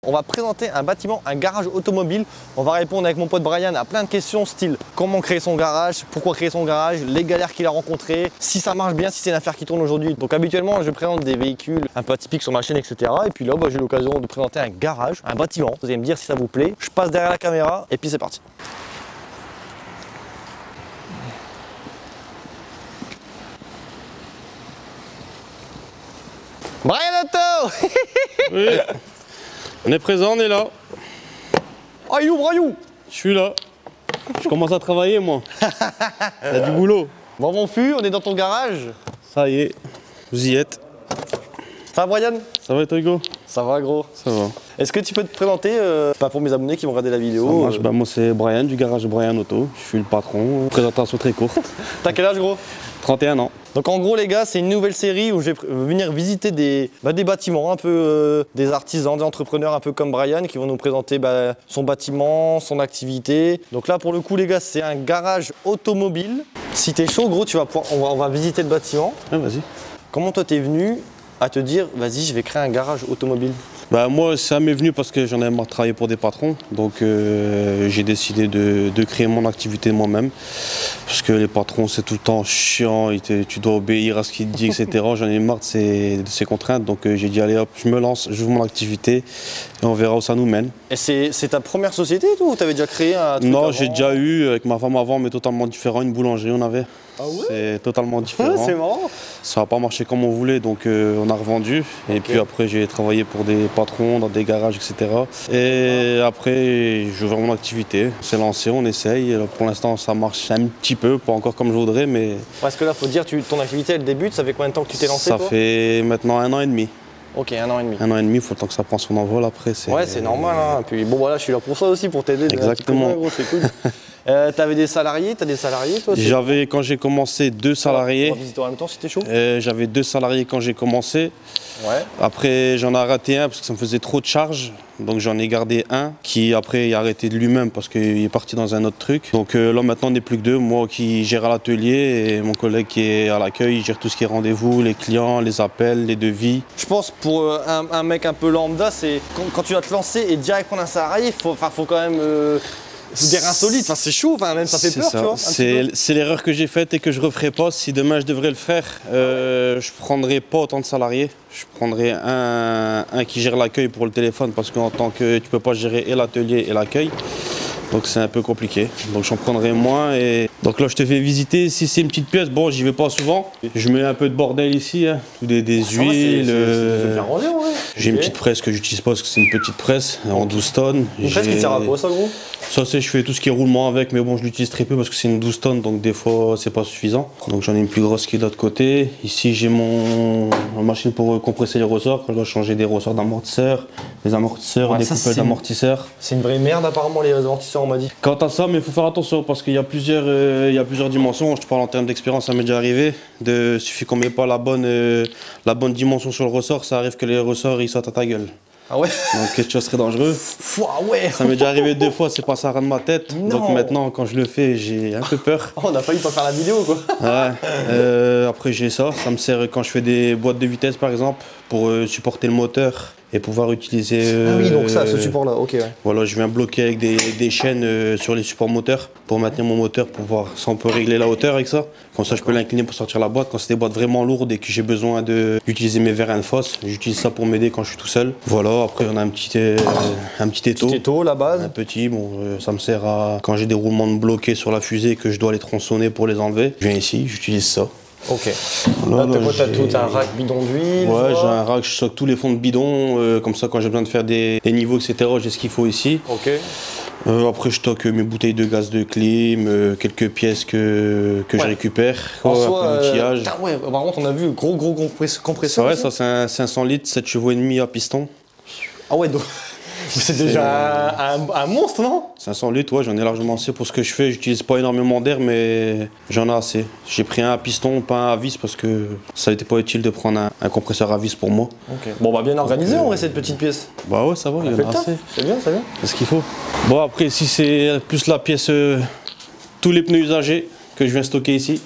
On va présenter un bâtiment, un garage automobile. On va répondre avec mon pote Brian à plein de questions style comment créer son garage, pourquoi créer son garage, les galères qu'il a rencontrées, si ça marche bien, si c'est une affaire qui tourne aujourd'hui. Donc habituellement, je présente des véhicules un peu atypiques sur ma chaîne, etc. Et puis là, j'ai eu l'occasion de présenter un garage, un bâtiment. Vous allez me dire si ça vous plaît. Je passe derrière la caméra et puis c'est parti. Brian Auto. Oui, on est présent, on est là. Oh, you, Brian. Je suis là. Je commence à travailler, moi. Il y a du boulot. Bon, mon fût, on est dans ton garage. Ça y est, vous y êtes. Ça va, Brian? Ça va, toi, Hugo? Ça va, gros. Ça va. Est-ce que tu peux te présenter, pas pour mes abonnés qui vont regarder la vidéo? Bah, moi, c'est Brian du garage Brian Auto. Je suis le patron. Présentation très courte. T'as quel âge, gros? 31 ans. Donc en gros les gars, c'est une nouvelle série où je vais venir visiter des bâtiments, un peu des artisans, des entrepreneurs un peu comme Brian qui vont nous présenter son bâtiment, son activité. Donc là pour le coup les gars, c'est un garage automobile. Si t'es chaud gros, on va visiter le bâtiment. Ah, vas-y. Comment toi t'es venu à te dire vas-y je vais créer un garage automobile? Bah, moi ça m'est venu parce que j'en ai marre de travailler pour des patrons. Donc j'ai décidé de créer mon activité moi-même. Parce que les patrons c'est tout le temps chiant, tu dois obéir à ce qu'ils te disent, etc. J'en ai marre de ces contraintes. Donc j'ai dit allez hop, je me lance, j'ouvre mon activité et on verra où ça nous mène. Et c'est ta première société toi, ou t'avais déjà créé un truc Non, avant? j'ai déjà eu avec ma femme avant mais totalement différent, une boulangerie on avait. Ah ouais? C'est totalement différent. Ah, c'est marrant. Ça n'a pas marché comme on voulait, donc on a revendu. Et puis après, j'ai travaillé pour des patrons, dans des garages, etc. Et après, j'ai ouvert mon activité. On s'est lancé, on essaye. Pour l'instant, ça marche un petit peu, pas encore comme je voudrais, mais... Parce que là, faut dire, ton activité, elle débute. Ça fait combien de temps que tu t'es lancé, Ça toi? fait maintenant 1 an et demi. Ok, 1 an et demi. 1 an et demi, il faut le temps que ça prenne son envol après. Ouais, c'est normal. Hein. Puis bon, voilà, je suis là pour ça aussi, pour t'aider. Exactement. C'est cool. T'avais des salariés? T'as des salariés, toi? J'avais, quand j'ai commencé, 2 salariés. On va visiter en même temps si t'es chaud. J'avais 2 salariés quand j'ai commencé. Ouais. Après, j'en ai raté un parce que ça me faisait trop de charges. Donc j'en ai gardé un qui après il a arrêté de lui-même parce qu'il est parti dans un autre truc. Donc là maintenant on n'est plus que 2, moi qui gère à l'atelier et mon collègue qui est à l'accueil, il gère tout ce qui est rendez-vous, les clients, les appels, les devis. Je pense pour un mec un peu lambda, c'est quand tu vas te lancer et direct prendre un salarié, faut quand même dire insolite, enfin, c'est chaud, enfin, même ça fait peur, tu vois. C'est l'erreur que j'ai faite et que je ne referai pas. Si demain je devrais le faire, je ne prendrai pas autant de salariés. Je prendrai un qui gère l'accueil pour le téléphone parce qu'en tant que tu ne peux pas gérer et l'atelier et l'accueil. Donc c'est un peu compliqué. Donc j'en prendrai moins. Et donc là je te fais visiter. Si c'est une petite pièce, bon j'y vais pas souvent. Je mets un peu de bordel ici, hein. Des huiles. J'ai une petite presse que j'utilise pas parce que c'est une petite presse en 12 tonnes. Une presse qui sert à quoi ça gros? Ça c'est je fais tout ce qui est roulement avec, mais bon je l'utilise très peu parce que c'est une 12 tonnes donc des fois c'est pas suffisant. Donc j'en ai une plus grosse qui est de l'autre côté. Ici j'ai ma machine pour compresser les ressorts. Quand je dois changer des ressorts d'amortisseurs, des amortisseurs, des coupelles d'amortisseurs. C'est une vraie merde apparemment les amortisseurs on m'a dit. Quant à ça, mais il faut faire attention parce qu'il y a plusieurs dimensions. Je te parle en termes d'expérience, ça m'est déjà arrivé. Il suffit qu'on ne met pas la bonne dimension sur le ressort, ça arrive que les ressorts ils sautent à ta gueule. Ah ouais? Donc quelque chose serait dangereux. Ouais. Ça m'est déjà arrivé 2 fois, c'est passé à ras de ma tête. Non. Donc maintenant quand je le fais, j'ai un peu peur. Oh, on a failli pas faire la vidéo quoi. Ouais. Après j'ai ça me sert quand je fais des boîtes de vitesse par exemple pour supporter le moteur et pouvoir utiliser... ah oui, donc ça, ce support là, ok. Ouais. Voilà, je viens bloquer avec des chaînes sur les supports moteurs pour maintenir mon moteur, pour voir si on peut régler la hauteur avec ça. Comme ça, je peux l'incliner pour sortir la boîte. Quand c'est des boîtes vraiment lourdes et que j'ai besoin d'utiliser mes verres Infoss, j'utilise ça pour m'aider quand je suis tout seul. Voilà, après on a un petit étau. Petit étau, la base. Un petit, bon, ça me sert à... Quand j'ai des roulements de bloqués sur la fusée et que je dois les tronçonner pour les enlever, je viens ici, j'utilise ça. Ok. Là, t'as un rack bidon d'huile. Ouais, j'ai un rack, je stocke tous les fonds de bidon, comme ça quand j'ai besoin de faire des niveaux, etc., j'ai ce qu'il faut ici. Ok. Après, je stocke mes bouteilles de gaz de clim, quelques pièces que je récupère. En soi, ouais, par contre, on a vu gros compresseur. Ouais, ça c'est un 500 litres, 7 chevaux et demi à piston. Ah ouais, donc c'est déjà un monstre, non? 500 litres, ouais, j'en ai largement assez pour ce que je fais. J'utilise pas énormément d'air, mais j'en ai assez. J'ai pris un à piston, pas un à vis, parce que ça n'était pas utile de prendre un compresseur à vis pour moi. Ok. Bon, bah bien organisé, on aurait cette petite pièce. Bah ouais, ça va, il y en a assez. C'est bien, c'est bien. C'est ce qu'il faut. Bon, après, si c'est plus la pièce, tous les pneus usagés que je viens stocker ici.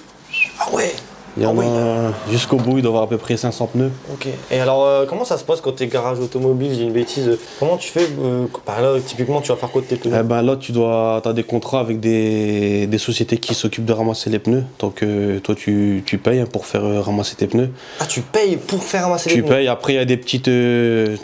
Ah ouais. Il y en a jusqu'au bout, il doit y avoir à peu près 500 pneus. Ok. Et alors, comment ça se passe quand tu es garage automobile, j'ai une bêtise. Comment tu fais là, typiquement, tu vas faire quoi de tes pneus? Là, tu as des contrats avec des sociétés qui s'occupent de ramasser les pneus. Donc, toi, tu payes pour faire ramasser tes pneus. Ah, tu payes pour faire ramasser les pneus? Tu payes. Après, il y a des petites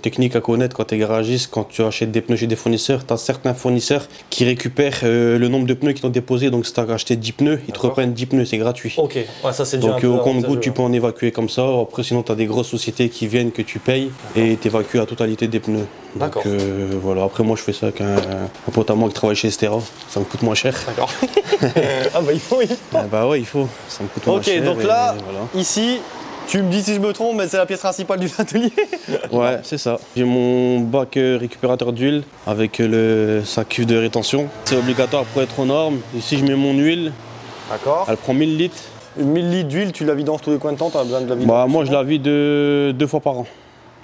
techniques à connaître quand tu es garagiste. Quand tu achètes des pneus chez des fournisseurs, tu as certains fournisseurs qui récupèrent le nombre de pneus qu'ils t'ont déposé. Donc, si tu as acheté 10 pneus, ils te reprennent 10 pneus, c'est gratuit. Ok, ouais, ça c'est déjà donc au compte-gouttes, tu peux en évacuer comme ça. Après, sinon, tu as des grosses sociétés qui viennent que tu payes et tu évacues la totalité des pneus. D'accord. Donc voilà, après moi je fais ça avec un pote à moi qui travaille chez Estera, ça me coûte moins cher. D'accord. Ah bah il faut. Bah ouais, il faut, ça me coûte moins cher. Ok, donc là, voilà. ici, tu me dis si je me trompe, mais c'est la pièce principale du atelier. Ouais, c'est ça. J'ai mon bac récupérateur d'huile avec sa cuve de rétention. C'est obligatoire pour être aux normes. Ici je mets mon huile. D'accord. Elle prend 1000 litres. 1000 litres d'huile, tu la vidanges tous les coins de temps? Tu as besoin de la vidange? Bah moi je la vide 2 fois par an.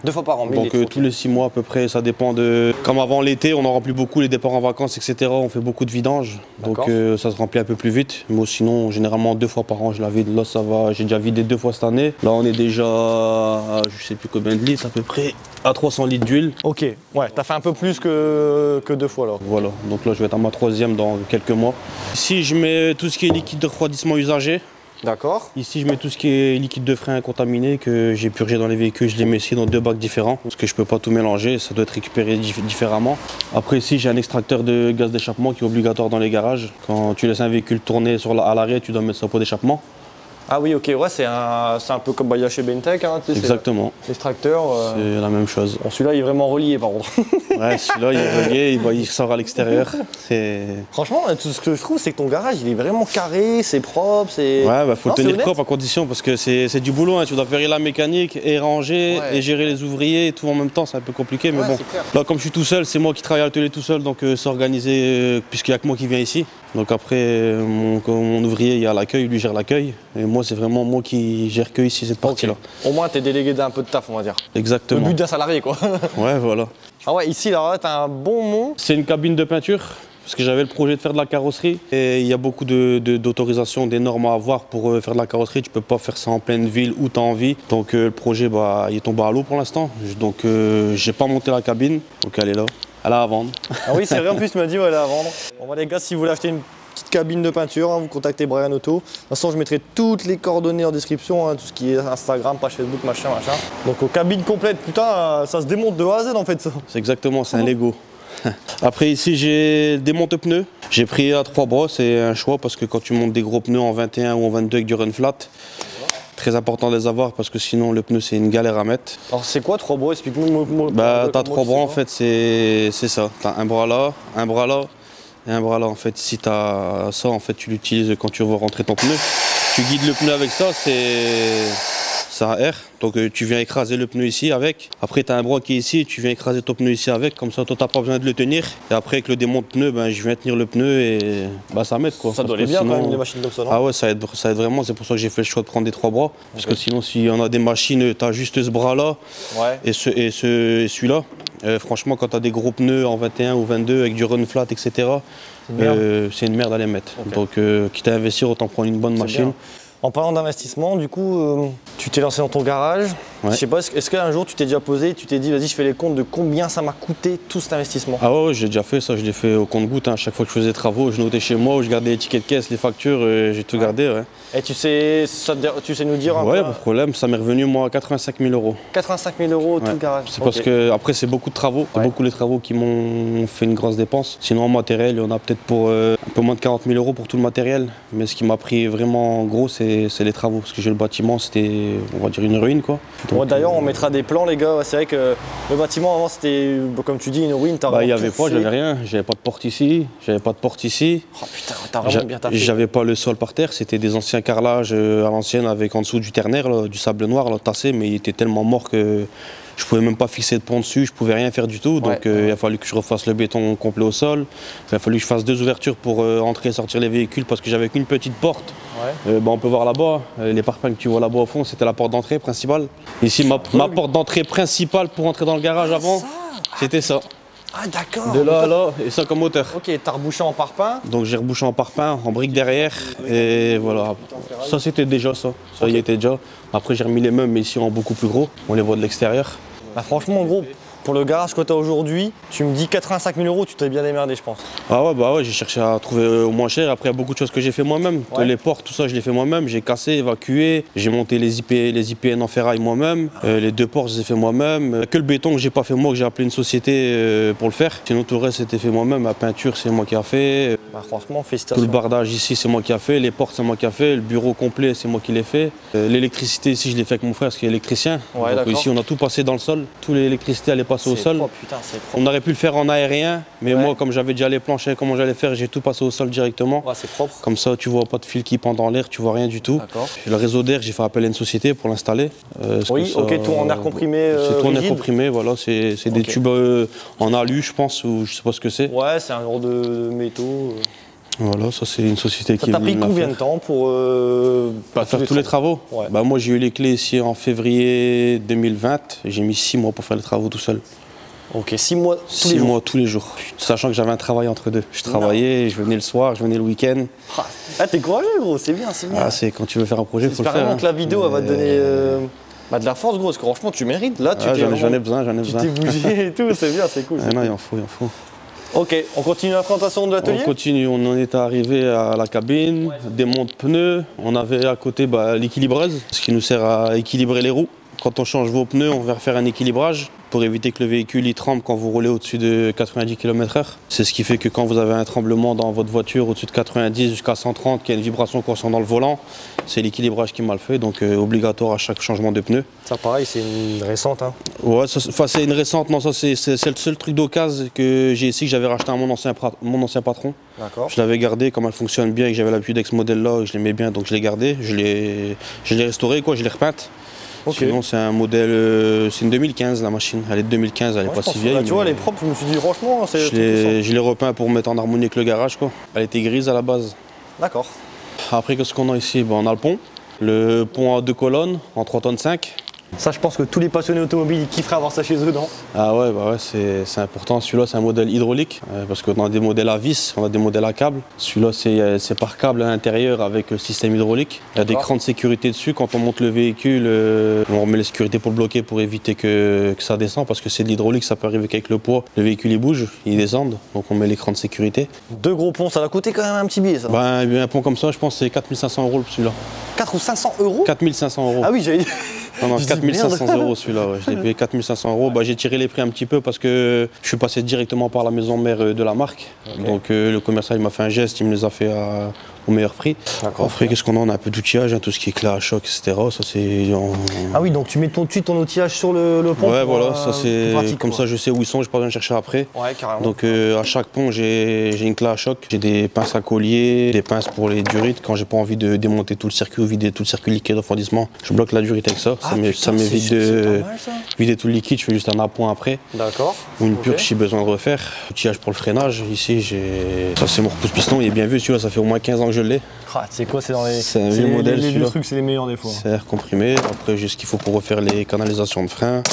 2 fois par an, 1000 Donc litres, tous les 6 mois à peu près, ça dépend de... Comme avant l'été, on en remplit beaucoup, les départs en vacances, etc. On fait beaucoup de vidange, donc ça se remplit un peu plus vite. Moi sinon, généralement 2 fois par an, je la vide. Là ça va, j'ai déjà vidé 2 fois cette année. Là on est déjà à, je sais plus combien de litres, à peu près à 300 litres d'huile. Ok, ouais, t'as fait un peu plus que 2 fois là. Voilà, donc là je vais être à ma 3e dans quelques mois. Ici je mets tout ce qui est liquide de refroidissement usagé. D'accord. Ici, je mets tout ce qui est liquide de frein contaminé que j'ai purgé dans les véhicules. Je les mets ici dans 2 bacs différents parce que je ne peux pas tout mélanger. Ça doit être récupéré différemment. Après, ici, j'ai un extracteur de gaz d'échappement qui est obligatoire dans les garages. Quand tu laisses un véhicule tourner à l'arrêt, tu dois mettre ça au pot d'échappement. Ah oui, ok, ouais, c'est un peu comme il y a chez Bentech. Hein, exactement. L'extracteur. C'est la même chose. Bon, celui-là, il est vraiment relié par contre. Ouais, celui-là, il est relié, il sort à l'extérieur. Franchement, tout ce que je trouve, c'est que ton garage, il est vraiment carré, c'est propre. Ouais, bah faut le tenir propre à condition parce que c'est du boulot. Hein. Tu dois faire la mécanique et ranger et gérer les ouvriers et tout en même temps. C'est un peu compliqué, mais bon. Là, comme je suis tout seul, c'est moi qui travaille à l'atelier tout seul, donc c'est organisé puisqu'il n'y a que moi qui viens ici. Donc après, mon ouvrier, il y a l'accueil, lui gère l'accueil. Et moi, c'est vraiment moi qui gère que ici, cette partie-là. Au moins, tu es délégué d'un peu de taf, on va dire. Exactement. Le but d'un salarié, quoi. Ouais, voilà. Ah ouais, ici, là, tu as un bon mont. C'est une cabine de peinture, parce que j'avais le projet de faire de la carrosserie. Et il y a beaucoup d'autorisations, des normes à avoir pour faire de la carrosserie. Tu peux pas faire ça en pleine ville où tu as envie. Donc le projet, bah, il est tombé à l'eau pour l'instant. Donc j'ai pas monté la cabine, donc elle est là. Elle est à vendre. Ah oui, c'est vrai, en plus, tu m'as dit, ouais, elle est à vendre. Bon, bah, les gars, si vous voulez acheter une petite cabine de peinture, hein, vous contactez Brian Auto. De toute façon, je mettrai toutes les coordonnées en description, hein, tout ce qui est Instagram, page Facebook, machin. Donc, cabine complète, putain, ça se démonte de A à Z en fait. Ça. C'est exactement, c'est un Lego. Après, ici, j'ai des monte-pneus. J'ai pris à 3 bras, c'est un choix parce que quand tu montes des gros pneus en 21 ou en 22 avec du run flat, très important de les avoir parce que sinon le pneu c'est une galère à mettre. Alors c'est quoi 3 bras? Explique-moi. Bah t'as 3 bras en fait, c'est ça. T'as un bras là et un bras là. En fait, si t'as ça, en fait tu l'utilises quand tu veux rentrer ton pneu. Tu guides le pneu avec ça, ça aère. Donc tu viens écraser le pneu ici avec. Après tu as un bras qui est ici, tu viens écraser ton pneu ici avec. Comme ça toi t'as pas besoin de le tenir. Et après avec le démonte-pneu, ben, je viens tenir le pneu et bah, ça m'aide quoi. Ça doit aller bien sinon... quand même des machines comme ça, non? Ah ouais, ça aide vraiment. C'est pour ça que j'ai fait le choix de prendre des 3 bras. Parce que sinon si on a des machines, tu as juste ce bras là et celui-là. Franchement quand tu as des gros pneus en 21 ou 22 avec du run flat, etc. C'est une merde à les mettre. Donc quitte à investir, autant prendre une bonne machine. Bien. En parlant d'investissement, du coup, tu t'es lancé dans ton garage. Ouais. Je sais pas, est-ce qu'un jour tu t'es déjà posé, tu t'es dit, vas-y, je fais les comptes de combien ça m'a coûté tout cet investissement? Ah ouais, j'ai déjà fait ça, je l'ai fait au compte-gouttes. Hein. Chaque fois que je faisais des travaux, je notais chez moi, je gardais les tickets de caisse, les factures, j'ai tout gardé. Ouais. Et tu sais nous dire un peu? Ouais, pas de problème, ça m'est revenu moi à 85 000 €. 85 000 € tout le garage? C'est parce que après c'est beaucoup de travaux, c'est beaucoup les travaux qui m'ont fait une grosse dépense. Sinon en matériel, il y en a peut-être pour un peu moins de 40 000 € pour tout le matériel. Mais ce qui m'a pris vraiment gros, c'est les travaux. Parce que j'ai le bâtiment, c'était, on va dire, une ruine quoi. Bon, d'ailleurs, on mettra des plans les gars. C'est vrai que le bâtiment avant c'était, comme tu dis, une ruine. Il n'y avait pas, j'avais rien. J'avais pas de porte ici, j'avais pas de porte ici. Oh putain, t'as vraiment bien taffé. J'avais pas le sol par terre, c'était des anciens carrelages à l'ancienne avec en dessous du ternaire, là, du sable noir là, tassé, mais il était tellement mort que je pouvais même pas fixer de pont dessus, je pouvais rien faire du tout. Donc il a fallu que je refasse le béton complet au sol. Il a fallu que je fasse 2 ouvertures pour entrer et sortir les véhicules parce que j'avais qu'une petite porte. On peut voir là-bas, les parpaings que tu vois là-bas au fond, c'était la porte d'entrée principale. Ici, ma porte d'entrée principale pour entrer dans le garage avant, c'était ça. Ah d'accord. De là à là, et ça comme moteur. Ok, t'as rebouché en parpaing. Donc j'ai rebouché en parpaing, en brique derrière, et voilà. Ça c'était déjà ça, ça y était déjà. Après j'ai remis les meubles, mais ici en beaucoup plus gros, on les voit de l'extérieur. Bah franchement, gros, pour le garage que t'as aujourd'hui, tu me dis 85 000 €, tu t'es bien démerdé, je pense. Ah ouais, bah ouais, j'ai cherché à trouver au moins cher. Après, il y a beaucoup de choses que j'ai fait moi-même. Ouais. Les portes, tout ça, je l'ai fait moi-même. J'ai cassé, évacué. J'ai monté les IPN en ferraille moi-même. Les deux portes, je les ai fait moi-même. Que le béton que j'ai pas fait moi, que j'ai appelé une société pour le faire. Sinon, tout le reste, c'était fait moi-même. La peinture, c'est moi qui a fait. Bah franchement, Tout félicitations. le bardage ici, c'est moi qui a fait. Les portes, c'est moi qui a fait. Le bureau complet, c'est moi qui l'ai fait. L'électricité ici, je l'ai fait avec mon frère, parce qu'il est électricien. Ouais, Donc d'accord. ici, on a tout passé dans le sol. Toute l'électricité allait passer au C'est sol. propre, putain, c'est propre. On aurait pu le faire en aérien, mais Ouais. moi, comme j'avais déjà les planches, comment j'allais faire, j'ai tout passé au sol directement. Ouais, c'est propre. Comme ça, tu vois pas de fil qui pend dans l'air, tu vois rien du tout. D'accord. Le réseau d'air, j'ai fait appel à une société pour l'installer. Oui, ok, tout en air comprimé. C'est tout en air rigide. comprimé, voilà. C'est des Ok. tubes en alu, je pense, ou je sais pas ce que c'est. Ouais, c'est un genre de métaux. Voilà, ça c'est une société Ça qui t'a est pris venue me la combien faire. de temps pour Faire tous les travaux. Ouais. Bah, moi, j'ai eu les clés ici en février 2020. J'ai mis 6 mois pour faire les travaux tout seul. Ok, 6 mois tous 6 les jours. mois tous les jours. Sachant que j'avais un travail entre deux. Je travaillais, je venais le soir, je venais le week-end. Ah, t'es courageux, gros, c'est bien, c'est bien. Ah, c'est quand tu veux faire un projet, il faut le J'espère faire. vraiment hein. que la vidéo, elle va te donner de la force, gros, parce que franchement, tu mérites. Là, tu Ah, t'es j'en ai vraiment- besoin, j'en ai tu besoin. t'es bougé et tout, c'est bien, c'est cool. Ah, non, il en faut, il en faut. Ok, on continue la présentation de On l'atelier. continue, on en est arrivé à la cabine, démonte pneus. On avait à côté l'équilibreuse, ce qui nous sert à équilibrer les roues. Quand on change vos pneus, on va faire un équilibrage pour éviter que le véhicule il tremble quand vous roulez au-dessus de 90 km/h. C'est ce qui fait que quand vous avez un tremblement dans votre voiture au-dessus de 90 jusqu'à 130, qu'il y a une vibration qu'on sent dans le volant, c'est l'équilibrage qui mal fait, donc obligatoire à chaque changement de pneus. Ça, pareil, c'est une récente. Hein. Ouais, c'est une récente, non, ça c'est le seul truc d'occasion que j'ai ici, que j'avais racheté à mon ancien patron. D'accord. Je l'avais gardé, comme elle fonctionne bien et que j'avais l'habitude avec ce modèle-là et que je l'aimais bien, donc je l'ai gardé, je l'ai restauré, quoi, je l'ai repeinte. Ok. Sinon, c'est un modèle, c'est une 2015 la machine, elle est de 2015, elle est Ouais, pas je pense si que vieille. là, tu vois, mais elle est propre, je me suis dit, franchement, c'est. je l'ai repeint pour mettre en harmonie avec le garage, quoi. Elle était grise à la base. D'accord. Après, qu'est-ce qu'on a ici? On a le pont à 2 colonnes en 3,5 tonnes. Ça, je pense que tous les passionnés automobiles, ils kifferaient avoir ça chez eux, non? Ah ouais, c'est important. Celui-là, c'est un modèle hydraulique parce qu'on a des modèles à vis, on a des modèles à câble. Celui-là, c'est par câble à l'intérieur avec le système hydraulique. Il y a des D'accord. crans de sécurité dessus. Quand on monte le véhicule, on remet les sécurités pour le bloquer pour éviter que ça descende parce que c'est de l'hydraulique, ça peut arriver qu'avec le poids, le véhicule il bouge, il descende. Donc on met les crans de sécurité. 2 gros ponts, ça va coûter quand même un petit billet, ça. Un pont comme ça, je pense que c'est 4 500 € celui-là. 4 ou 500 €? 4 500 €. Ah oui, j'avais dit. Non, non, Je dis, 4 500 merde. € celui-là, ouais. Je l'ai payé 4 500 €. J'ai tiré les prix un petit peu parce que je suis passé directement par la maison mère de la marque. Ok. Donc le commercial il m'a fait un geste, il me les a fait au meilleur prix. D'accord. Après, qu'est-ce qu'on a? On a un peu d'outillage, hein, tout ce qui est clé à choc, etc. Ça, c'est. Ah oui, donc tu mets tout de suite ton outillage sur le pont. Ouais, pour, voilà, ça c'est. pratique, Comme quoi. ça, je sais où ils sont, j'ai pas besoin de chercher après. Ouais, carrément. Donc à chaque pont, j'ai une clé à choc, j'ai des pinces à collier, des pinces pour les durites. Quand j'ai pas envie de démonter tout le circuit ou vider tout le circuit liquide refroidissement, je bloque la durite avec ça. Ah, ça putain, m'évite c'est de pas mal, ça. vider tout le liquide, je fais juste un appoint après. D'accord. Ou une Ok. purge si j'ai besoin de refaire. Outillage pour le freinage. Ici, ça c'est mon repousse-piston, il est bien vu celui-là, ça fait au moins 15 ans que je l'ai. Ah, c'est quoi, c'est dans les. C'est un vieux modèle, Les vieux celui-là. trucs, c'est les meilleurs des fois. C'est air comprimé. Après, j'ai ce qu'il faut pour refaire les canalisations de frein.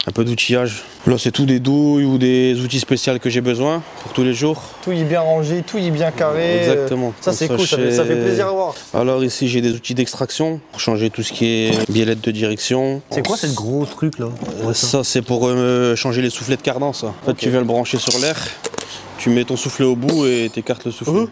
Un peu d'outillage. Là, c'est tout des douilles ou des outils spéciaux que j'ai besoin pour tous les jours. Tout y est bien rangé, tout y est bien carré. Exactement. Ça, Comme c'est ça, cool, ça fait plaisir à voir. Alors ici, j'ai des outils d'extraction pour changer tout ce qui est biellette de direction. C'est quoi cette gros truc là? Ça, c'est pour changer les soufflets de cardan, ça. En fait, Ok. tu viens le brancher sur l'air, tu mets ton soufflet au bout et t'écartes le soufflet.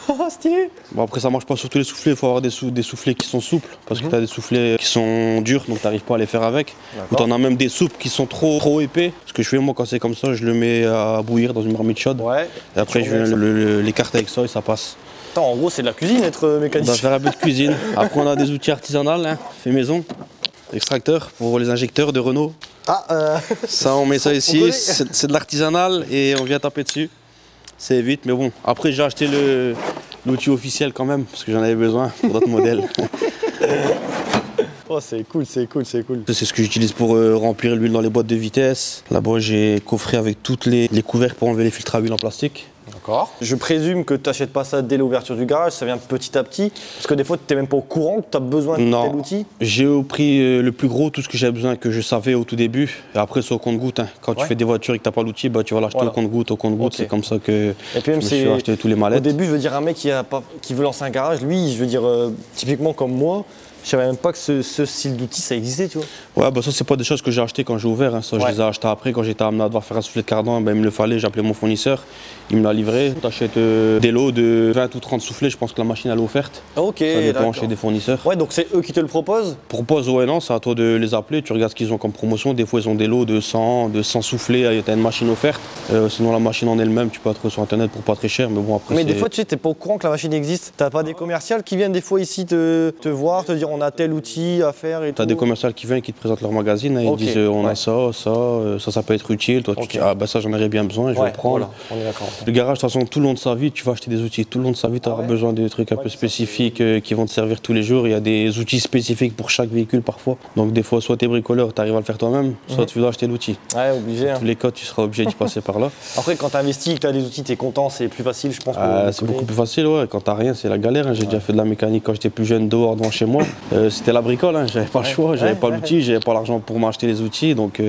Ah, stylé. Bon, après, ça marche pas sur tous les soufflets, il faut avoir des soufflets qui sont souples, parce que tu as des soufflets qui sont durs, donc tu n'arrives pas à les faire avec. Ou tu en as même des souples qui sont trop épais. Ce que je fais, moi, quand c'est comme ça, je le mets à bouillir dans une marmite chaude. Ouais. Et après, je viens l'écarter avec ça et ça passe. Attends, en gros, c'est de la cuisine être On va mécanicien. faire un peu de cuisine. Après, on a des outils artisanaux, hein, fait maison. Extracteur pour les injecteurs de Renault. Ah, Ça, on met ça On ici, connaît. c'est de l'artisanal et on vient taper dessus. C'est vite, mais bon. Après, j'ai acheté l'outil officiel quand même, parce que j'en avais besoin pour d'autres modèles. oh, c'est cool, c'est cool, c'est cool. C'est ce que j'utilise pour remplir l'huile dans les boîtes de vitesse. Là-bas, j'ai coffré avec toutes les couvercles pour enlever les filtres à huile en plastique. D'accord. Je présume que tu n'achètes pas ça dès l'ouverture du garage, ça vient petit à petit. Parce que des fois, tu n'es même pas au courant que tu as besoin de tel outil. J'ai pris le plus gros, tout ce que j'avais besoin, que je savais au tout début. Et après, c'est au compte-goutte. Hein. Quand tu fais des voitures et que tu n'as pas l'outil, bah, tu vas l'acheter au compte-goutte. Au compte-goutte, c'est comme ça que je me suis acheté tous les mallettes. Au début, je veux dire, un mec qui veut lancer un garage, lui, je veux dire, typiquement comme moi, je savais même pas que ce style d'outil ça existait, tu vois. Ouais, bah ça c'est pas des choses que j'ai achetées quand j'ai ouvert, hein. Ça je les ai achetées après quand j'étais amené à devoir faire un soufflet de cardan, ben, il me le fallait, j'ai appelé mon fournisseur, il me l'a livré. T'achètes des lots de 20 ou 30 soufflets, je pense que la machine elle est offerte. Ok, ça dépend chez des fournisseurs. Ouais, donc c'est eux qui te le proposent. Ouais, non, c'est à toi de les appeler, tu regardes ce qu'ils ont comme promotion, des fois ils ont des lots de 100 soufflets, t'as une machine offerte. Sinon la machine en elle-même, tu peux la trouver sur internet pour pas très cher, mais bon après. Mais des fois tu sais, t'es pas au courant que la machine existe, t'as pas des commerciales qui viennent des fois ici te voir, te dire on a tel outil à faire et tout. T'as des commerciaux qui viennent, qui te présentent leur magazine, hein, ils disent on a ça peut être utile, toi tu dis ah bah ça j'en aurais bien besoin, je vais le prendre. Voilà, on est d'accord. Le garage, de toute façon, tout le long de sa vie, tu vas acheter des outils, tout le long de sa vie, tu auras besoin de trucs un peu spécifiques qui vont te servir tous les jours. Il y a des outils spécifiques pour chaque véhicule parfois. Donc des fois, soit tu es bricoleur, tu arrives à le faire toi-même, soit tu dois acheter l'outil. Ouais, obligé. Dans tous les cas, tu seras obligé d'y passer par là. Après, quand tu investis et que tu as des outils, tu es content, c'est plus facile, je pense. C'est beaucoup plus facile, ouais. Quand tu n'as rien, c'est la galère. Hein. J'ai déjà fait de la mécanique quand j'étais plus jeune dehors devant chez moi. C'était la bricole, hein. J'avais pas le choix, j'avais pas l'outil, j'avais pas l'argent pour m'acheter les outils. Donc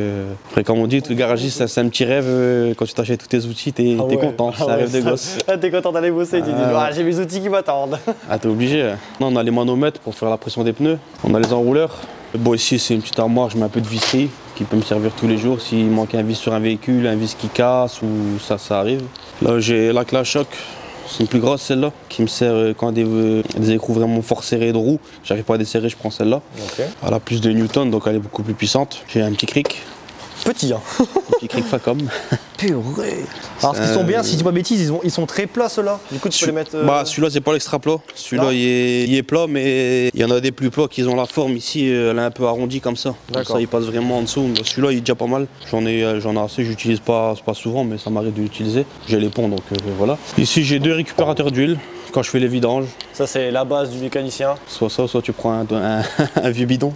après, comme on dit, tout le garagiste, c'est un petit rêve. Quand tu t'achètes tous tes outils, tu es content. C'est un rêve de gosse. T'es content d'aller bosser, tu dis j'ai mes outils qui m'attendent. Ah, t'es obligé. Non, on a les manomètres pour faire la pression des pneus, on a les enrouleurs. Bon, ici c'est une petite armoire, je mets un peu de visserie qui peut me servir tous les jours. S'il manque un vis sur un véhicule, un vis qui casse ou ça arrive. Là j'ai la clé à choc, c'est une plus grosse celle-là qui me sert quand des écrous vraiment fort serrés de roue. J'arrive pas à desserrer, je prends celle-là. Okay. Elle a plus de newton donc elle est beaucoup plus puissante. J'ai un petit cric. Petit, hein. Un petit cric Facom. Purée. Alors, ce qu'ils sont bien, si je dis pas bêtises, ils sont très plats ceux-là. Du coup, tu peux les mettre. Celui-là, c'est pas l'extra plat. Celui-là, il est plat, mais il y en a des plus plats qui ont la forme ici, elle est un peu arrondie comme ça. Comme ça, il passe vraiment en dessous. Celui-là, il est déjà pas mal. J'en ai assez, j'utilise pas souvent, mais ça m'arrive de l'utiliser. J'ai les ponts, donc voilà. Ici, j'ai 2 récupérateurs d'huile quand je fais les vidanges. Ça, c'est la base du mécanicien. Soit ça, soit tu prends un vieux bidon.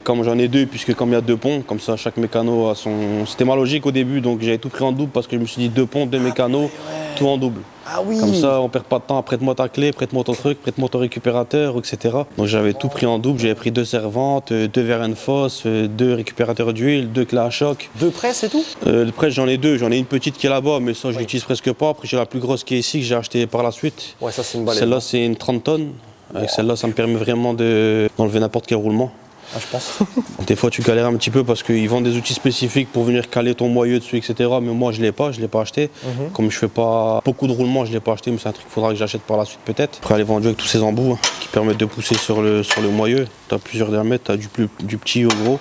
Comme j'en ai 2, puisque comme il y a 2 ponts, comme ça chaque mécano a son. C'était ma logique au début, donc j'avais tout pris en double parce que je me suis dit 2 ponts, 2 mécanos, tout en double. Ah oui. Comme ça, on perd pas de temps. Prête-moi ta clé, prête-moi ton truc, prête-moi ton récupérateur, etc. Donc j'avais tout pris en double. J'avais pris 2 servantes, 2 verres fosse, 2 récupérateurs d'huile, 2 clés à choc. 2 presses et tout. De presse, j'en ai 2. J'en ai une petite qui est là-bas, mais ça, je l'utilise presque pas. Après, j'ai la plus grosse qui est ici, que j'ai achetée par la suite. Ouais, ça, c'est une balai. Celle-là, c'est une 30 tonnes. Avec celle-là, ça me permet vraiment d'enlever n'importe quel roulement. Ah, je pense. Des fois, tu galères un petit peu parce qu'ils vendent des outils spécifiques pour venir caler ton moyeu dessus, etc. Mais moi, je ne l'ai pas acheté. Comme je fais pas beaucoup de roulements, je ne l'ai pas acheté, mais c'est un truc qu'il faudra que j'achète par la suite peut-être. Après, elle est vendue avec tous ces embouts qui permettent de pousser sur le moyeu. Tu as plusieurs diamètres, tu as du petit au gros.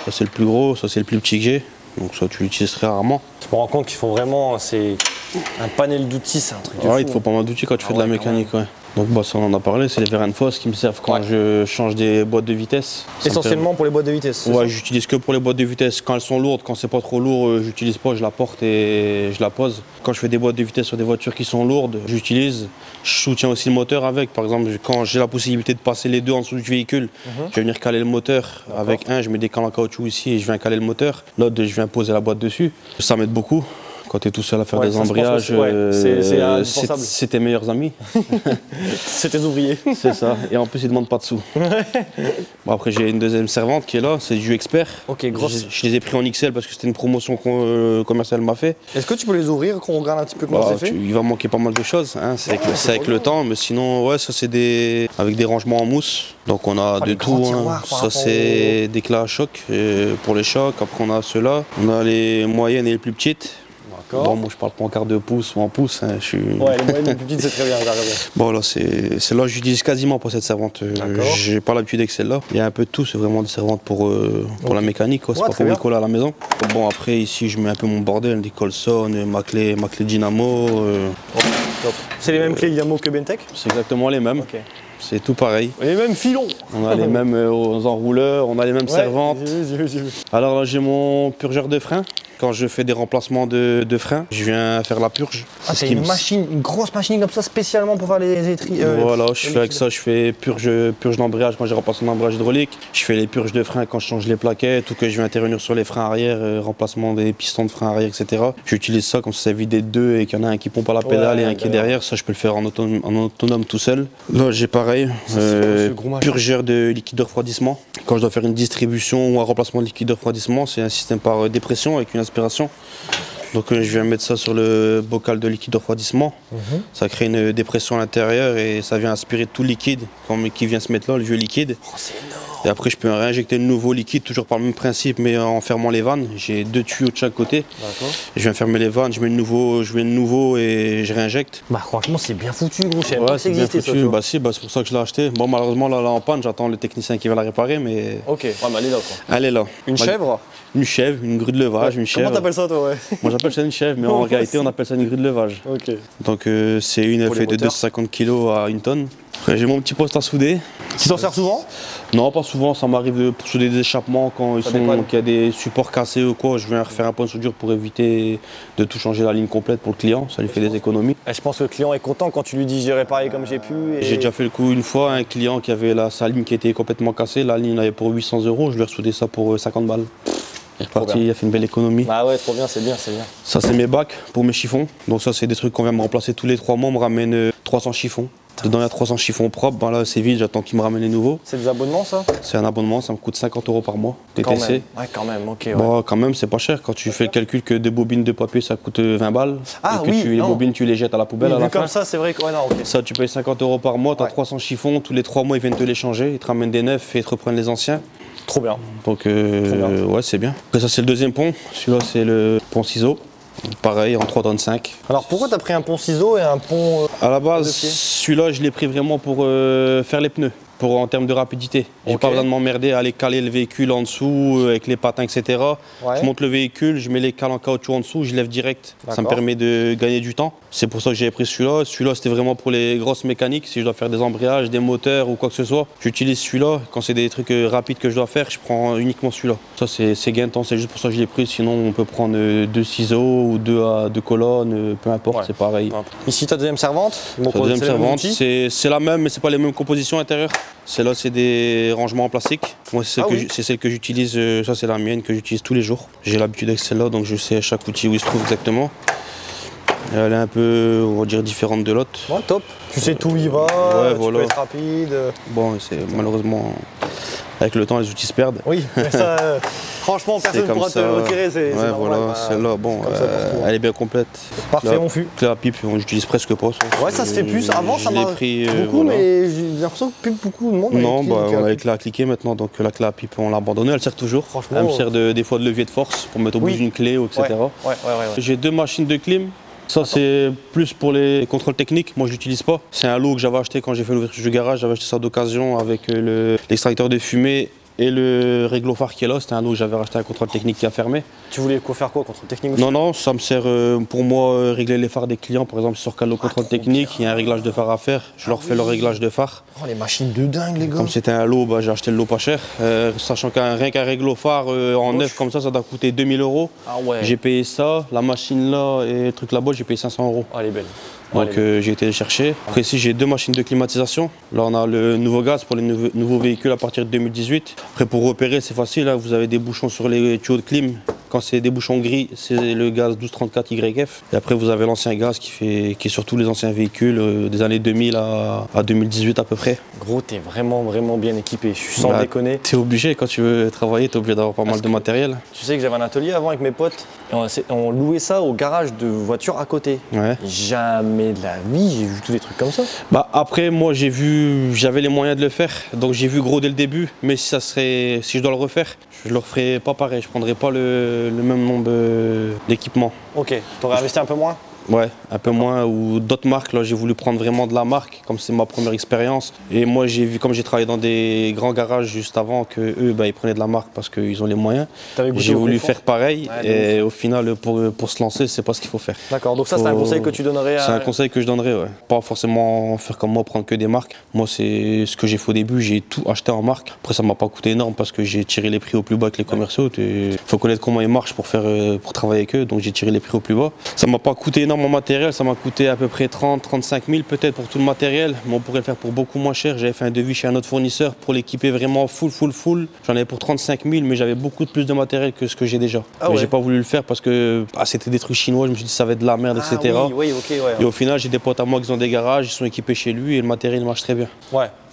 Ça, c'est le plus gros, ça, c'est le plus petit que j'ai. Donc ça, tu l'utilises très rarement. Tu me rends compte qu'il faut vraiment, c'est un panel d'outils, c'est un truc de fou. Il te faut pas mal d'outils quand tu fais de la mécanique. Ouais. Donc ça, on en a parlé, c'est les verres fosse qui me servent quand je change des boîtes de vitesse. Essentiellement pour les boîtes de vitesse. Ouais, j'utilise que pour les boîtes de vitesse. Quand elles sont lourdes, quand c'est pas trop lourd, j'utilise pas, je la porte et je la pose. Quand je fais des boîtes de vitesse sur des voitures qui sont lourdes, j'utilise. Je soutiens aussi le moteur avec. Par exemple, quand j'ai la possibilité de passer les deux en dessous du véhicule, je vais venir caler le moteur. Avec un, je mets des cans en caoutchouc ici et je viens caler le moteur. L'autre, je viens poser la boîte dessus. Ça m'aide beaucoup. Quand tu es tout seul à faire des embrayages, c'est tes meilleurs amis. C'est tes ouvriers. C'est ça. Et en plus, ils ne demandent pas de sous. Bon, après, j'ai une deuxième servante qui est là, c'est du expert. Ok, grosse. Je les ai pris en XL parce que c'était une promotion commerciale m'a fait. Est-ce que tu peux les ouvrir, qu'on regarde un petit peu comment c'est fait? Il va manquer pas mal de choses. Hein. C'est avec le temps, mais sinon, ouais, ça c'est avec des rangements en mousse. Donc on a de tout. Hein. Ça c'est des clés à choc pour les chocs. Après on a ceux-là. On a les moyennes et les plus petites. Bon, moi je parle pas en quart de pouce ou en pouce. Hein, Ouais, les moyennes les plus petites c'est très bien. Bon là, celle-là j'utilise quasiment pas cette servante. J'ai pas l'habitude avec celle-là. Il y a un peu de tout, c'est vraiment des servantes pour la mécanique. C'est pas pour bricoler à la maison. Bon après ici je mets un peu mon bordel, des Colson, ma clé Dynamo. C'est les mêmes clés Dynamo que Bentech? C'est exactement les mêmes. Okay. C'est tout pareil. Les mêmes filons. On a les mêmes enrouleurs, on a les mêmes servantes. J'ai vu. Alors là j'ai mon purgeur de frein. Quand je fais des remplacements de freins, je viens faire la purge. Ah, c'est une machine, une grosse machine comme ça spécialement pour faire les étriers. Voilà, je fais avec ça, je fais purge d'embrayage quand j'ai remplacé un embrayage hydraulique. Je fais les purges de freins quand je change les plaquettes ou que je vais intervenir sur les freins arrière, remplacement des pistons de freins arrière, etc. J'utilise ça comme ça évite des deux et qu'il y en a un qui pompe à la pédale et un qui est derrière. Ça, je peux le faire en autonome tout seul. Là, j'ai pareil, purgeur de liquide de refroidissement. Quand je dois faire une distribution ou un remplacement de liquide de refroidissement, c'est un système par dépression avec une aspiration. Donc je viens mettre ça sur le bocal de liquide de refroidissement. Ça crée une dépression à l'intérieur et ça vient aspirer tout le liquide qui vient se mettre là, le vieux liquide. Oh, c'est énorme. Et après je peux réinjecter le nouveau liquide, toujours par le même principe, mais en fermant les vannes. J'ai 2 tuyaux de chaque côté. Je viens fermer les vannes, je mets le nouveau et je réinjecte. Bah franchement c'est bien foutu gros, je savais pas Ouais, que ça c'est bien existait foutu. ça. Bah si, c'est pour ça que je l'ai acheté. Bon malheureusement là, elle est en panne, j'attends le technicien qui va la réparer, mais... Ok, ouais, mais elle est là quoi. Elle est là. Une chèvre? Une chèvre, une grue de levage, une chèvre. Comment t'appelles ça toi ouais? Moi j'appelle ça une chèvre, mais en réalité on appelle ça une grue de levage. Ok. Donc c'est une fait de 250 kg à 1 tonne. Après j'ai mon petit poste à souder. Tu t'en sers souvent? Non, pas souvent, ça m'arrive de souder des échappements quand il y a des supports cassés ou quoi. Je viens refaire un point de soudure pour éviter de tout changer la ligne complète pour le client, ça lui fait des économies. Et je pense que le client est content quand tu lui dis j'ai réparé comme j'ai pu. Et... J'ai déjà fait le coup une fois, un client qui avait sa ligne qui était complètement cassée, la ligne il avait pour 800 €, je lui ai ressoudé ça pour 50 balles. Il est reparti, il a fait une belle économie. Ah ouais, trop bien, c'est bien, c'est bien. Ça c'est mes bacs pour mes chiffons. Donc ça c'est des trucs qu'on vient me remplacer tous les 3 mois, on me ramène 300 chiffons. Dedans il y a 300 chiffons propres, ben là c'est vide, j'attends qu'ils me ramènent les nouveaux. C'est des abonnements ça? C'est un abonnement, ça me coûte 50 € par mois, Quand TTC. même. Ouais quand même, ok. Ouais. Bon, quand même c'est pas cher, quand tu fais le calcul que 2 bobines de papier ça coûte 20 balles. Ah et que oui, les bobines tu les jettes à la poubelle à la fin. Comme ça c'est vrai que... Ouais, non, ok. Ça tu payes 50 € par mois, tu as 300 chiffons, tous les 3 mois ils viennent te les changer, ils te ramènent des neufs et ils te reprennent les anciens. Trop bien. Donc ouais c'est bien. Après, ça c'est le deuxième pont, celui-là c'est le pont ciseau. Pareil en 3,5 tonnes. Alors pourquoi t'as pris un pont ciseau et un pont à la base, celui-là je l'ai pris vraiment pour faire les pneus. En termes de rapidité. J'ai pas besoin de m'emmerder à aller caler le véhicule en dessous avec les patins, etc. Je monte le véhicule, je mets les cales en caoutchouc en dessous, je lève direct. Ça me permet de gagner du temps. C'est pour ça que j'ai pris celui-là. Celui-là, c'était vraiment pour les grosses mécaniques. Si je dois faire des embrayages, des moteurs ou quoi que ce soit, j'utilise celui-là. Quand c'est des trucs rapides que je dois faire, je prends uniquement celui-là. Ça, c'est gain de temps. C'est juste pour ça que je l'ai pris. Sinon, on peut prendre 2 ciseaux ou 2 colonnes, peu importe, c'est pareil. Ici, ta deuxième servante? La deuxième servante, c'est la même, mais c'est pas les mêmes compositions intérieures. Celle-là, c'est des rangements en plastique. Moi, c'est celle que j'utilise. Ça, c'est la mienne que j'utilise tous les jours. J'ai l'habitude avec celle-là, donc je sais à chaque outil où il se trouve exactement. Elle est un peu, on va dire, différente de l'autre. Ouais, top. Tu sais tout où il va, tu peux être rapide. Bon, malheureusement, avec le temps, les outils se perdent. Oui, mais ça, franchement, personne ne pourra te le retirer. C'est normal. Voilà, celle-là, bon, elle est bien complète. Parfait, on fut. La pipe, on n'utilise presque pas. Ouais, ça se fait plus. Avant, ça m'a pris beaucoup, mais j'ai l'impression que plus beaucoup de monde. Non, on a les clés à cliquer maintenant, donc la clé à pipe, on l'a abandonnée. Elle sert toujours. Elle me sert des fois de levier de force pour mettre au bout d'une clé, etc. J'ai 2 machines de clim. Ça c'est plus pour les contrôles techniques, moi je l'utilise pas. C'est un lot que j'avais acheté quand j'ai fait l'ouverture du garage, j'avais acheté ça d'occasion avec l'extracteur de fumée et le réglophare qui est là. C'était un lot que j'avais racheté à un contrôle technique qui a fermé. Tu voulais faire quoi, contrôle technique aussi? Non, ça me sert pour moi régler les phares des clients. Par exemple, sur le contrôle technique, il y a un réglage de phare à faire. Je leur fais le réglage de phare. Oh, les machines de dingue, les gars. Comme c'était un lot, j'ai acheté le lot pas cher. Sachant rien qu'un réglophare en neuf comme ça doit coûter 2000 €. Ah ouais. J'ai payé ça, la machine là et le truc là-bas, j'ai payé 500 €. Ah, elle est belle. Donc j'ai été les chercher. Après ici j'ai 2 machines de climatisation. Là on a le nouveau gaz pour les nouveaux véhicules à partir de 2018. Après pour repérer c'est facile, là, vous avez des bouchons sur les tuyaux de clim. Quand c'est des bouchons gris, c'est le gaz 1234 YF. Et après vous avez l'ancien gaz qui est sur tous les anciens véhicules des années 2000 à 2018 à peu près. Gros, t'es vraiment bien équipé, je suis sans déconner. T'es obligé, quand tu veux travailler, t'es obligé d'avoir pas mal de matériel. Tu sais que j'avais un atelier avant avec mes potes et on louait ça au garage de voitures à côté. Ouais. Jamais de la vie, j'ai vu tous des trucs comme ça. Bah après moi j'avais les moyens de le faire, donc j'ai vu gros dès le début, mais si je dois le refaire, je le referai pas pareil, je prendrai pas le même nombre d'équipements. Ok, t'aurais investi un peu moins? Ouais, un peu moins, ou d'autres marques. Là, j'ai voulu prendre vraiment de la marque, comme c'est ma première expérience. Et moi, j'ai vu, comme j'ai travaillé dans des grands garages juste avant, que eux, ils prenaient de la marque parce qu'ils ont les moyens. J'ai voulu faire pareil, et au final, pour se lancer, c'est pas ce qu'il faut faire. D'accord, donc ça, c'est un conseil que tu donnerais à... C'est un conseil que je donnerais, ouais. Pas forcément faire comme moi, prendre que des marques. Moi, c'est ce que j'ai fait au début, j'ai tout acheté en marque. Après, ça m'a pas coûté énorme parce que j'ai tiré les prix au plus bas que les commerciaux. Il faut connaître comment ils marchent pour travailler avec eux, donc j'ai tiré les prix au plus bas. Ça m'a pas coûté énorme en matériel, ça m'a coûté à peu près 30-35 000 peut-être pour tout le matériel, mais on pourrait le faire pour beaucoup moins cher. J'avais fait un devis chez un autre fournisseur pour l'équiper vraiment full. J'en avais pour 35 000, mais j'avais beaucoup plus de matériel que ce que j'ai déjà. Mais j'ai pas voulu le faire parce que c'était des trucs chinois, je me suis dit ça va être de la merde, etc. Et au final, j'ai des potes à moi qui ont des garages, ils sont équipés chez lui et le matériel marche très bien.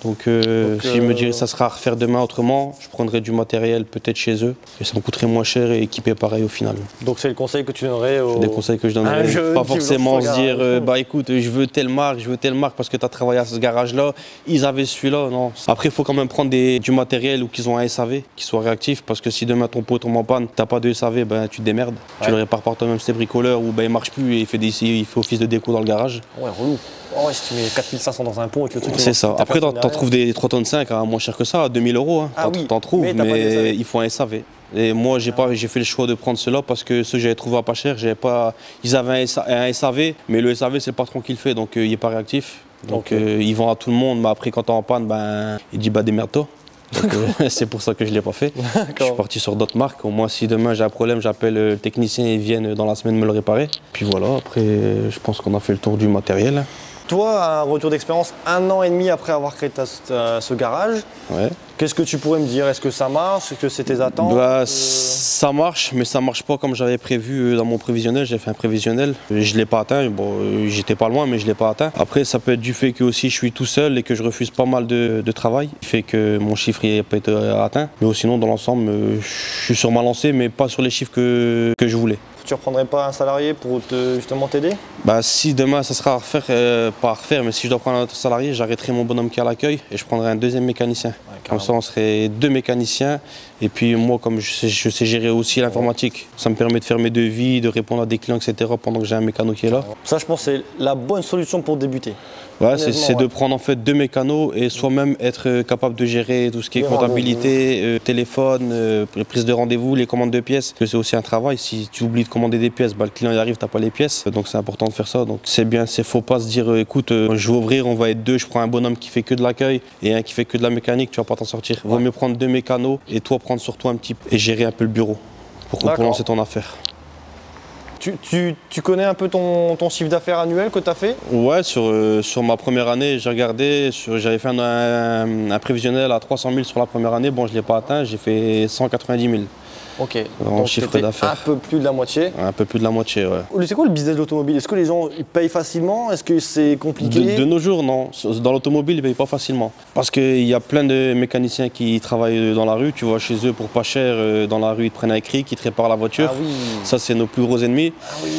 Donc si je me dirais ça sera à refaire demain autrement, je prendrais du matériel peut-être chez eux et ça me coûterait moins cher et équipé pareil au final. Donc c'est le conseil que tu donnerais aux... Des conseils que je donnerais, pas forcément se dire bah écoute je veux telle marque parce que tu as travaillé à ce garage là, ils avaient celui-là, non. Après il faut quand même prendre du matériel ou qu'ils ont un SAV qui soit réactif parce que si demain ton pot tombe en panne, t'as pas de SAV, ben tu te démerdes, tu le répares par toi-même, c'est bricoleur ou ben il marche plus et il fait office de déco dans le garage. Ouais, relou. Oh, si tu mets 4500 dans un pot et que le truc... C'est ça. Après, t'en trouves des 3,5 tonnes à moins cher que ça, à 2000 €. Hein. T'en trouves, mais il faut un SAV. Et moi, j'ai fait le choix de prendre cela parce que ceux que j'avais trouvé à pas cher, ils avaient un SAV, mais le SAV, c'est le patron qui le fait, donc il n'est pas réactif. Donc ils vendent à tout le monde, mais après, quand t'es en panne, ben, il dit bah démerde-toi. C'est pour ça que je ne l'ai pas fait. Je suis parti sur d'autres marques. Au moins, si demain j'ai un problème, j'appelle le technicien et ils viennent dans la semaine me le réparer. Puis voilà, après, je pense qu'on a fait le tour du matériel. Toi, un retour d'expérience 1 an et demi après avoir créé ce garage, qu'est-ce que tu pourrais me dire? Est-ce que ça marche? Est-ce que c'est tes attentes? Ça marche, mais ça marche pas comme j'avais prévu dans mon prévisionnel. J'ai fait un prévisionnel, je ne l'ai pas atteint. Bon, j'étais pas loin, mais je ne l'ai pas atteint. Après, ça peut être du fait que aussi je suis tout seul et que je refuse pas mal de travail, qui fait que mon chiffre n'a pas été atteint. Mais sinon, dans l'ensemble, je suis sur ma lancée, mais pas sur les chiffres que je voulais. Tu ne reprendrais pas un salarié pour justement t'aider? Si demain ça sera à refaire, pas à refaire, mais si je dois prendre un autre salarié, j'arrêterai mon bonhomme qui est à l'accueil et je prendrai un deuxième mécanicien. Comme ça on serait 2 mécaniciens et puis moi comme je sais gérer aussi l'informatique, ça me permet de faire mes devis, de répondre à des clients, etc. pendant que j'ai un mécano qui est là. Ça je pense que c'est la bonne solution pour débuter. Ouais, c'est de prendre en fait 2 mécanos et soi-même être capable de gérer tout ce qui est comptabilité, téléphone, prise de rendez-vous, les commandes de pièces. C'est aussi un travail. Si tu oublies de commander des pièces, le client y arrive, t'as pas les pièces. Donc c'est important de faire ça. Donc c'est bien, faut pas se dire écoute, je vais ouvrir, on va être 2, je prends un bonhomme qui fait que de l'accueil et un qui fait que de la mécanique, tu vas pas t'en sortir. Vaut mieux prendre 2 mécanos et toi prendre sur toi un petit peu et gérer un peu le bureau pour lancer ton affaire. Tu connais un peu ton chiffre d'affaires annuel que tu as fait? Ouais, sur ma première année, j'ai regardé, j'avais fait un prévisionnel à 300 000 sur la première année. Bon, je ne l'ai pas atteint, j'ai fait 190 000. Ok, en chiffre d'affaires. Un peu plus de la moitié. Un peu plus de la moitié, ouais. C'est quoi le business de l'automobile? Est-ce que les gens ils payent facilement? Est-ce que c'est compliqué? De nos jours, non. Dans l'automobile, ils ne payent pas facilement. Parce qu'il y a plein de mécaniciens qui travaillent dans la rue. Tu vois, chez eux, pour pas cher, dans la rue, ils te prennent un cric, ils te réparent la voiture. Ah oui. Ça, c'est nos plus gros ennemis. Ah oui.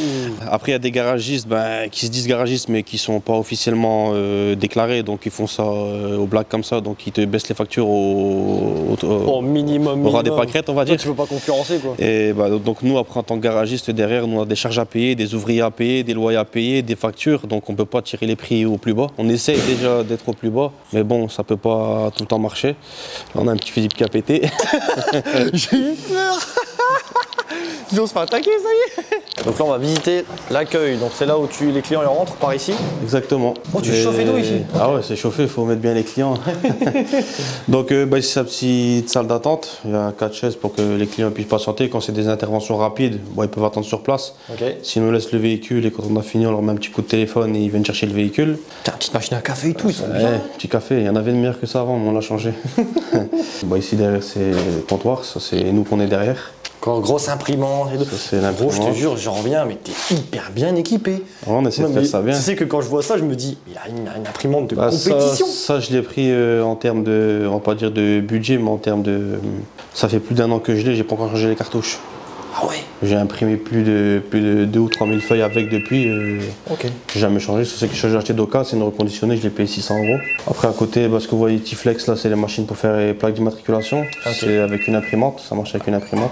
Après, il y a des garagistes qui se disent garagistes, mais qui ne sont pas officiellement déclarés. Donc, ils font ça au black comme ça. Donc, ils te baissent les factures au minimum. Au ras des pâquerettes, on va dire. Tu peux pas concurrencer, quoi. Et donc nous, après, en tant que garagiste, derrière, nous, on a des charges à payer, des ouvriers à payer, des loyers à payer, des factures. Donc on ne peut pas tirer les prix au plus bas. On essaye déjà d'être au plus bas, mais bon, ça ne peut pas tout le temps marcher. Là, on a un petit Philippe qui a pété. J'ai eu peur. On se fait attaquer, ça y est. Donc là, on va visiter l'accueil. Donc c'est là où les clients ils rentrent par ici. Exactement. Oh, tu chauffes et tout ici? Ah ouais, c'est chauffé, il faut mettre bien les clients. Donc ici, c'est la petite salle d'attente. Il y a 4 chaises pour que les clients puissent patienter. Quand c'est des interventions rapides, ils peuvent attendre sur place. Sinon, on laisse le véhicule et quand on a fini, on leur met un petit coup de téléphone et ils viennent chercher le véhicule. T'as une petite machine à café et tout, ils sont bien. Petit café, il y en avait de meilleur que ça avant, mais on l'a changé. Ici derrière, c'est le comptoir, ça c'est nous qu'on est derrière. Grosse imprimante et tout. Gros, je te jure, j'en reviens, mais t'es hyper bien équipé. On essaie de faire ça bien. Tu sais que quand je vois ça, je me dis, il a une imprimante de compétition. Ça, je l'ai pris en termes de, on va pas dire de budget, mais en termes de... Ça fait plus d'1 an que je l'ai, j'ai pas encore changé les cartouches. Ah ouais? J'ai imprimé plus de 2 ou 3 000 feuilles avec depuis. J'ai jamais changé. C'est ce que j'ai acheté d'Oka, c'est une reconditionnée, je l'ai payé 600 €. Après à côté, ce que vous voyez Tiflex, là c'est les machines pour faire les plaques d'immatriculation. C'est avec une imprimante, ça marche avec une imprimante.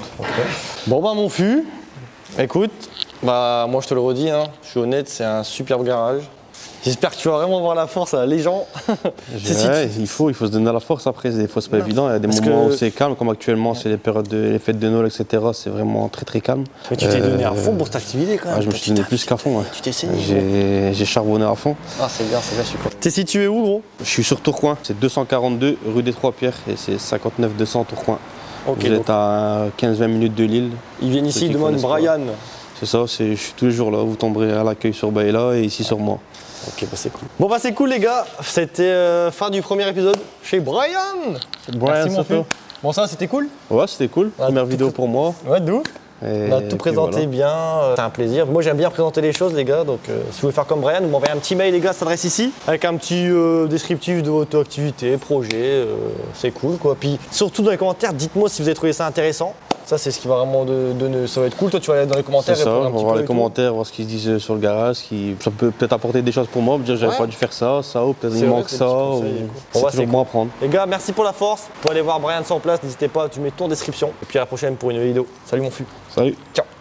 Bon mon fût, écoute, Bah moi je te le redis, hein, je suis honnête, c'est un superbe garage. J'espère que tu vas vraiment voir la force, les gens. Ouais, il faut se donner la force après, des fois c'est pas évident, il y a des moments où c'est calme, comme actuellement c'est les périodes les fêtes de Noël, etc. C'est vraiment très calme. Mais tu t'es donné à fond pour cette activité quand même. Je me suis donné plus qu'à fond. Ouais. Tu t'es saigné. J'ai charbonné à fond. Ah c'est bien super. T'es situé où gros? Je suis sur Tourcoing, c'est 242 rue des Trois-Pierres et c'est 59 200 Tourcoing. Ok, vous êtes à 15-20 minutes de Lille. Ils viennent ici, ils demandent Brian. C'est ça, je suis tous les jours là, vous tomberez à l'accueil sur Baïla et ici sur moi. Ok, bah c'est cool. Bon bah c'est cool les gars, c'était fin du premier épisode chez Brian. Brian, merci mon fils. Bon ça c'était cool? Ouais c'était cool, première vidéo pour moi. Ouais d'où? On a tout présenté bien, c'est un plaisir. Moi j'aime bien présenter les choses les gars, donc si vous voulez faire comme Brian, vous m'envoyez un petit mail les gars, ça s'adresse ici, avec un petit descriptif de votre activité, projet, c'est cool quoi. Puis surtout dans les commentaires, dites-moi si vous avez trouvé ça intéressant. Ça c'est ce qui va vraiment donner, ça va être cool. Toi tu vas aller dans les commentaires. C'est ça, on va voir les commentaires, voir ce qu'ils disent sur le garage, ça peut peut-être apporter des choses pour moi, me dire j'avais pas dû faire ça, ou peut-être il manque ça, c'est toujours bon à prendre. Les gars, merci pour la force. Pour aller voir Brian sur place, n'hésitez pas, tu mets ton description. Et puis à la prochaine pour une vidéo. Salut mon fût. Salut. Ciao.